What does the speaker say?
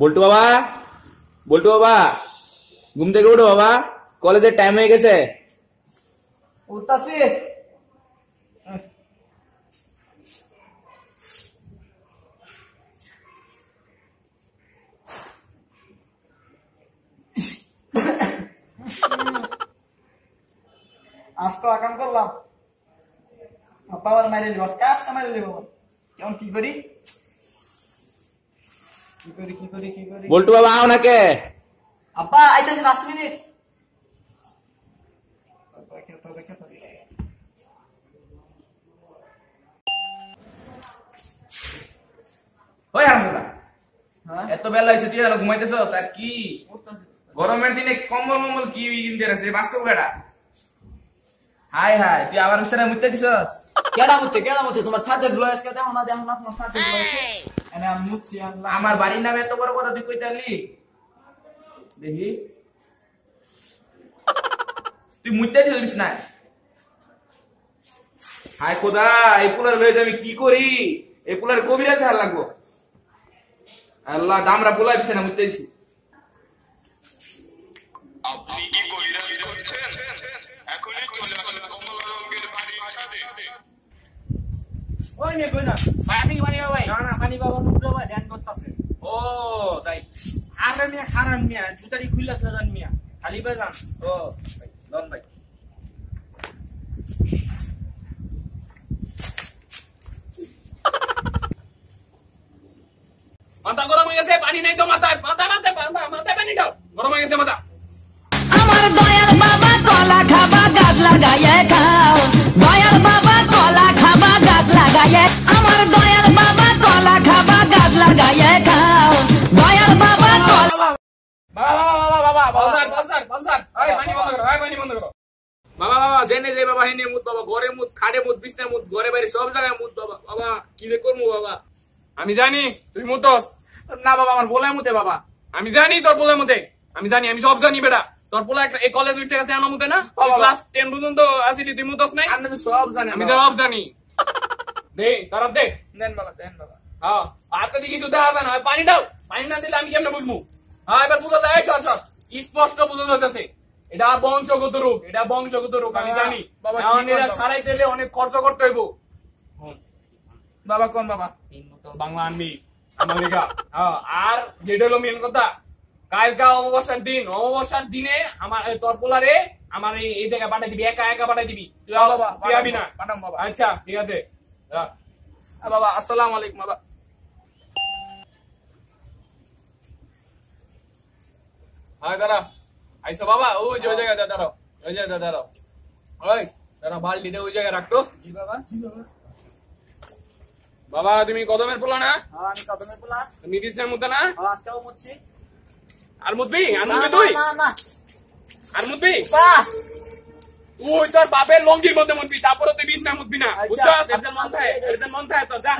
বল্টু বাবা, বল্টু বাবা, ঘুম থেকে উঠো বাবা, কলেজের টাইম হয়ে গেছে। উঠতাছি। আজকে আকাম করলাম, পাওয়ার মাইরে দিব, কাজ কামাইরে দিব। কেমন কি করি কি করি কি করি কি করি বল্টু বাবা আও নাকে? আব্বা আইতাছি 5 মিনিট। ওই হামদা, এত বেলা হয়েছে তুই আর ঘুমাইতেছ? আর কি গরমের দিনে কম্বল মম্বল কি কিনতে রাখছে বাস্তব গাড়া? হাই হাই, তুই আবার বিছানায় মুতে দিছস? কেডা মুচ্ছে তোমার ছাদে ধুলো আজকে দেখো না তোমার ছাদে ধুলো আছে এনে আমি মুচ্ছি। আমার বাড়ির নামে এত বড় কথা তুই কইতে আলি? দেখি তুই মুতে দিছিস না? হায় খোদা, এই পুলার লয়ে আমি কি করি? এই পুলার কবিরাজ হার লাগবো। আল্লাহ, দামরা পুলাই দিছে না, মুতে দিছি। আপনি কি কবিরাজ করছেন? এখনই চলে আসুন কমলা রঙের বাড়ির ছাদে। ওই নে কই না ভাই আপনি কি পানি খাবেন ভাই? না না পানি বাবা নুডো ভাই ধ্যান করতেছে। ও তাই? আরে মিয়া খারান মিয়া জুতারি খুললা সাজান মিয়া খালি বাজান। ও ভাই, লন ভাই। মাথা গরম হয়ে গেছে, পানি নাই তো মাথায়, মাথায় মাথায় মাথায় পানি দাও, গরম হয়ে গেছে মাথা। আমার দয়াল বাবা কলা খাবা গাছ লাগাইয়ে খাও, দয়াল বাবা কলা খাবা গাছ লাগাইয়ে, আমার দয়াল বাবা কলা খাবা গাছ লাগাইয়ে খাও, দয়াল বাবা কলা। বাবা জেনে যে বাবা হেনে মুত, বাবা ঘরে মুত, খাটে মুত, বিছনায় মুত, ঘরে বাইরে সব জায়গায় মুত। বাবা বাবা কি যে করবো বাবা? আমি জানি তুই মুতস না বাবা, আমার বলায় মুতে বাবা। আমি জানি তোর পোলার মতে, আমি জানি, আমি সব জানি বেটা। তোর পোলা একটা এই কলেজ উঠে গেছে এমন মতে না? ক্লাস 10 পর্যন্ত আসিলি তুই মুতস নাই? আপনি তো সব জানেন। আমি সব জানি। দে তারা দে। দেন বাবা, দেন বাবা। হ্যাঁ হাতে দিয়ে কিছু দেখা যায় না, পানি দাও। পানি না দিলে আমি কেমনে বুঝবো? হ্যাঁ এবার বুঝা যায়, সব সব স্পষ্ট বুঝা যাচ্ছে। এটা বংশগত রোগ, এটা বংশগত রোগ, আমি জানি। বাবা, কি এখন এটা করতে হবে? সারাইতে হলে অনেক খরচ করতে হইব। বাবা কোন বাবা? বাংলা আনবি আমার লেখা। হ্যাঁ, আর যেটা হলো মেন কথা, কালকা অমাবস্যার দিন, অমাবস্যার দিনে আমার তোর পোলারে আমার এই জায়গায় পাঠাই দিবি, একা একা পাঠাই দিবি। তুই বাবা, তুই আবি না? পাঠাম বাবা। আচ্ছা ঠিক আছে। বাবা আসসালামু আলাইকুম বাবা। হ্যাঁ দাঁড়া, আইসো বাবা, ওই যে ওই জায়গায় দাঁড়াও, ওই জায়গায় দাঁড়াও। ওই দাঁড়া, বালতিটা ওই জায়গায় রাখতো। জি বাবা জি বাবা। বাবা তুমি কদমের পোলা না? হ্যাঁ আমি কদমের পোলা। নিতিশের মতো না? হ্যাঁ আজকেও মুচ্ছি। আর মুতবি? আর না মুতবি না তুই? না না আর মুতবি? বাহ তুই তোর বাপের লঙ্গির মধ্যে মুতবি, তারপরে তুই বিষ না মুতবি না, আচ্ছা, বুঝছো? আচ্ছা, এদের মন থাকে, এদের মন থাকে তোর, যা।